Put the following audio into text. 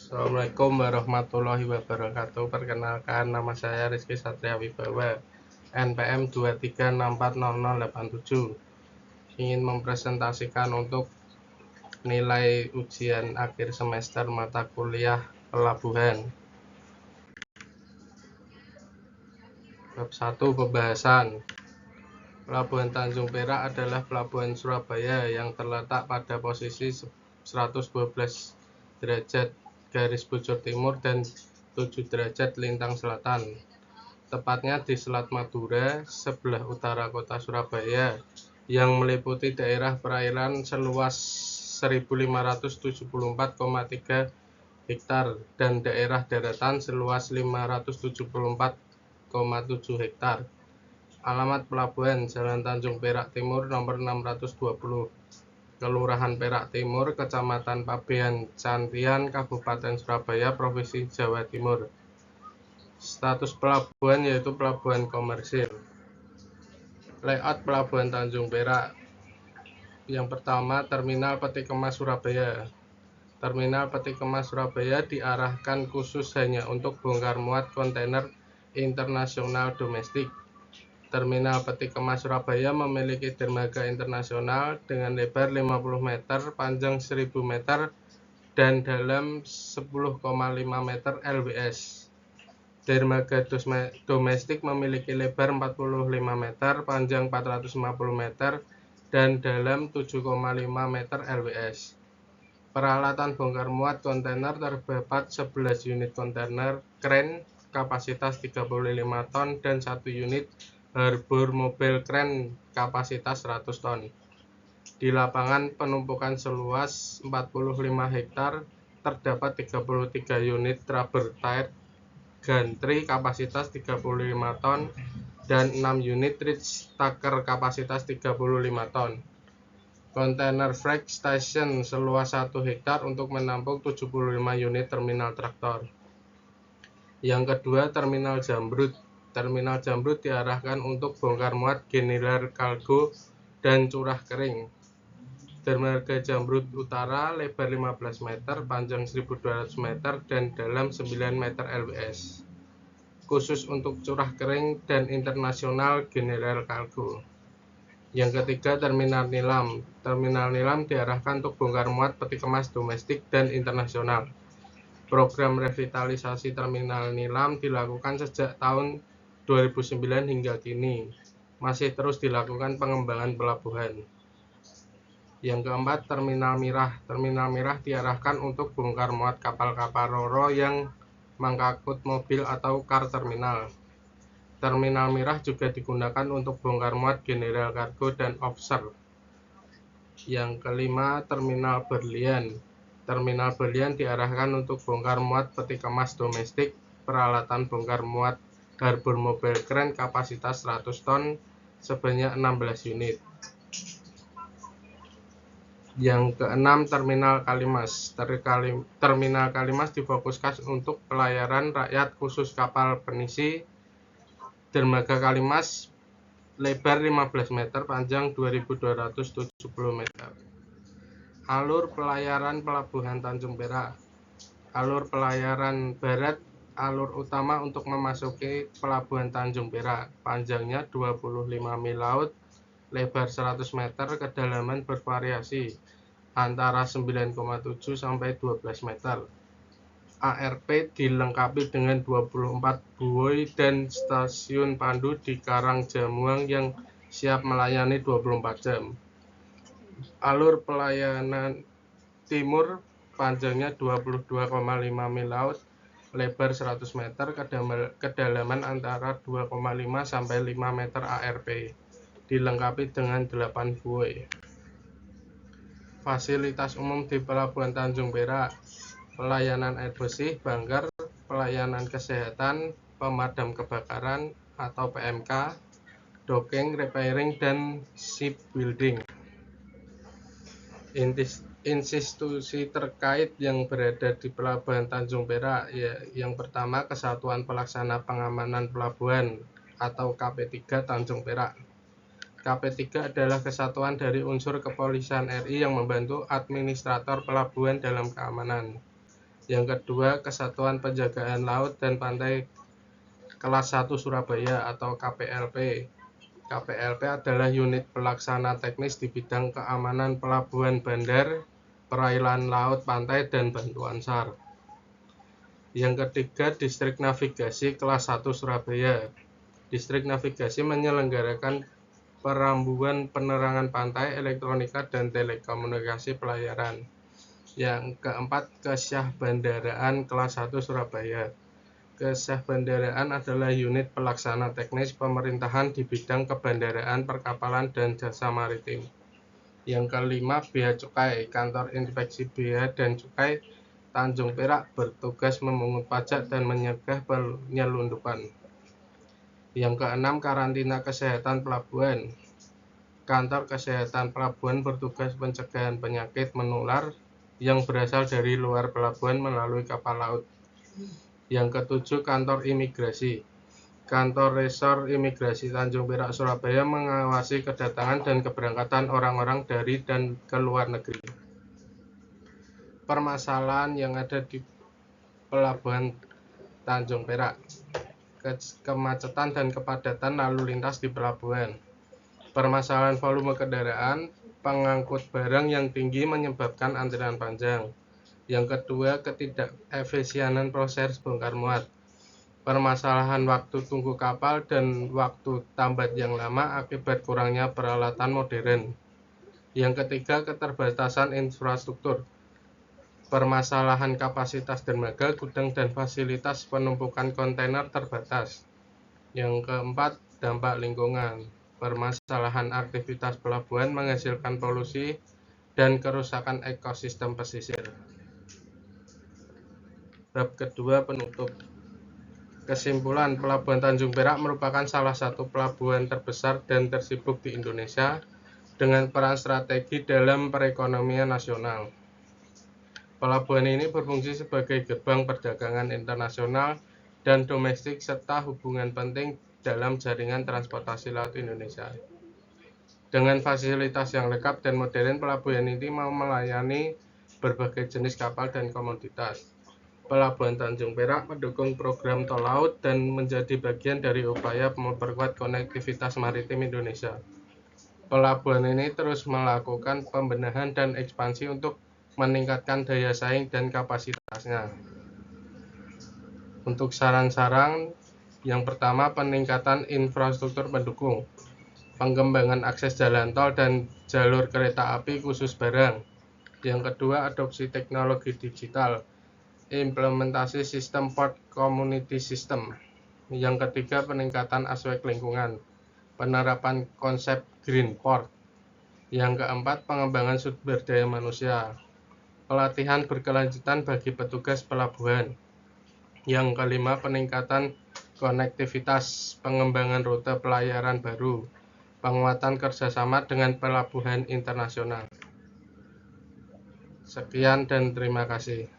Assalamualaikum warahmatullahi wabarakatuh. Perkenalkan, nama saya Rizky Satria Wibawa, NPM 236400087. Ingin mempresentasikan untuk nilai ujian akhir semester mata kuliah pelabuhan. Bab 1, pembahasan. Pelabuhan Tanjung Perak adalah pelabuhan Surabaya yang terletak pada posisi 112 derajat garis bujur timur dan 7 derajat lintang selatan, tepatnya di Selat Madura, sebelah utara kota Surabaya, yang meliputi daerah perairan seluas 1574,3 hektar dan daerah daratan seluas 574,7 hektar. Alamat pelabuhan: Jalan Tanjung Perak Timur nomor 620, Kelurahan Perak Timur, Kecamatan Pabean Cantian, Kabupaten Surabaya, Provinsi Jawa Timur. Status pelabuhan yaitu pelabuhan komersil. Layout pelabuhan Tanjung Perak. Yang pertama, Terminal Peti Kemas Surabaya. Terminal Peti Kemas Surabaya diarahkan khusus hanya untuk bongkar muat kontainer internasional domestik. Terminal Peti Kemas Surabaya memiliki dermaga internasional dengan lebar 50 meter, panjang 1000 meter, dan dalam 10,5 meter LWS. Dermaga domestik memiliki lebar 45 meter, panjang 450 meter, dan dalam 7,5 meter LWS. Peralatan bongkar muat kontainer terdapat 11 unit kontainer kren kapasitas 35 ton dan 1 unit harbor mobile kren kapasitas 100 ton. Di lapangan penumpukan seluas 45 hektar terdapat 33 unit rubber tired gantry kapasitas 35 ton dan 6 unit reach stacker kapasitas 35 ton. Kontainer freight station seluas 1 hektar untuk menampung 75 unit terminal traktor. Yang kedua, Terminal Jamrut. Terminal Jamrut diarahkan untuk bongkar muat general kargo dan curah kering. Dermaga Jamrut Utara lebar 15 meter, panjang 1200 meter, dan dalam 9 meter LWS. Khusus untuk curah kering dan internasional general kargo. Yang ketiga, Terminal Nilam. Terminal Nilam diarahkan untuk bongkar muat peti kemas domestik dan internasional. Program revitalisasi Terminal Nilam dilakukan sejak tahun 2009 hingga kini. Masih terus dilakukan pengembangan pelabuhan. Yang keempat, Terminal Mirah. Terminal Mirah diarahkan untuk bongkar muat kapal-kapal ro-ro yang mengangkut mobil atau car terminal. Terminal Mirah juga digunakan untuk bongkar muat general kargo dan offshore. Yang kelima, Terminal Berlian. Terminal Berlian diarahkan untuk bongkar muat peti kemas domestik, peralatan bongkar muat harbor mobile kren kapasitas 100 ton sebanyak 16 unit. Yang keenam, Terminal Kalimas. Terminal Kalimas difokuskan untuk pelayaran rakyat khusus kapal penisi. Dermaga Kalimas lebar 15 meter, panjang 2270 meter. Alur pelayaran Pelabuhan Tanjung Perak. Alur pelayaran barat, alur utama untuk memasuki Pelabuhan Tanjung Perak. Panjangnya 25 mil laut, lebar 100 meter, kedalaman bervariasi antara 9,7 sampai 12 meter. ARP dilengkapi dengan 24 buoy dan stasiun pandu di Karangjamuang yang siap melayani 24 jam. Alur pelayanan timur panjangnya 22,5 mil laut, lebar 100 meter, kedalaman antara 2,5 sampai 5 meter ARP. Dilengkapi dengan 8 buoy. Fasilitas umum di Pelabuhan Tanjung Perak: pelayanan air bersih, bunker, pelayanan kesehatan, pemadam kebakaran atau PMK, docking, repairing, dan shipbuilding. Institusi terkait yang berada di Pelabuhan Tanjung Perak, yang pertama, Kesatuan Pelaksana Pengamanan Pelabuhan atau KP3 Tanjung Perak. KP3 adalah kesatuan dari unsur kepolisian RI yang membantu administrator pelabuhan dalam keamanan. Yang kedua, Kesatuan Penjagaan Laut dan Pantai Kelas 1 Surabaya atau KPLP. KPLP adalah unit pelaksana teknis di bidang keamanan pelabuhan bandar, perairan laut, pantai, dan bantuan SAR. Yang ketiga, Distrik Navigasi Kelas 1 Surabaya. Distrik Navigasi menyelenggarakan perambuan penerangan pantai, elektronika, dan telekomunikasi pelayaran. Yang keempat, Kesyahbandaraan Kelas 1 Surabaya. Kesyahbandaraan adalah unit pelaksana teknis pemerintahan di bidang kebandaraan, perkapalan, dan jasa maritim. Yang kelima, Bea Cukai. Kantor Inspeksi Bea dan Cukai Tanjung Perak bertugas memungut pajak dan mencegah penyelundupan. Yang keenam, Karantina Kesehatan Pelabuhan. Kantor Kesehatan Pelabuhan bertugas pencegahan penyakit menular yang berasal dari luar pelabuhan melalui kapal laut. Yang ketujuh, Kantor Imigrasi. Kantor Resor Imigrasi Tanjung Perak Surabaya mengawasi kedatangan dan keberangkatan orang-orang dari dan ke luar negeri. Permasalahan yang ada di Pelabuhan Tanjung Perak: kemacetan dan kepadatan lalu lintas di pelabuhan. Permasalahan volume kendaraan pengangkut barang yang tinggi menyebabkan antrian panjang. Yang kedua, ketidakefisienan proses bongkar muat. Permasalahan waktu tunggu kapal dan waktu tambat yang lama akibat kurangnya peralatan modern. Yang ketiga, keterbatasan infrastruktur. Permasalahan kapasitas dermaga, gudang, dan fasilitas penumpukan kontainer terbatas. Yang keempat, dampak lingkungan. Permasalahan aktivitas pelabuhan menghasilkan polusi dan kerusakan ekosistem pesisir. Bab kedua, penutup. Kesimpulan, Pelabuhan Tanjung Perak merupakan salah satu pelabuhan terbesar dan tersibuk di Indonesia dengan peran strategi dalam perekonomian nasional. Pelabuhan ini berfungsi sebagai gerbang perdagangan internasional dan domestik serta hubungan penting dalam jaringan transportasi laut Indonesia. Dengan fasilitas yang lengkap dan modern, pelabuhan ini mau melayani berbagai jenis kapal dan komoditas. Pelabuhan Tanjung Perak mendukung program tol laut dan menjadi bagian dari upaya memperkuat konektivitas maritim Indonesia. Pelabuhan ini terus melakukan pembenahan dan ekspansi untuk meningkatkan daya saing dan kapasitasnya. Untuk saran-saran, yang pertama, peningkatan infrastruktur pendukung, pengembangan akses jalan tol dan jalur kereta api khusus barang. Yang kedua, adopsi teknologi digital, implementasi sistem port community system. Yang ketiga, peningkatan aspek lingkungan, penerapan konsep green port. Yang keempat, pengembangan sumber daya manusia, pelatihan berkelanjutan bagi petugas pelabuhan. Yang kelima, peningkatan konektivitas, pengembangan rute pelayaran baru, penguatan kerjasama dengan pelabuhan internasional. Sekian dan terima kasih.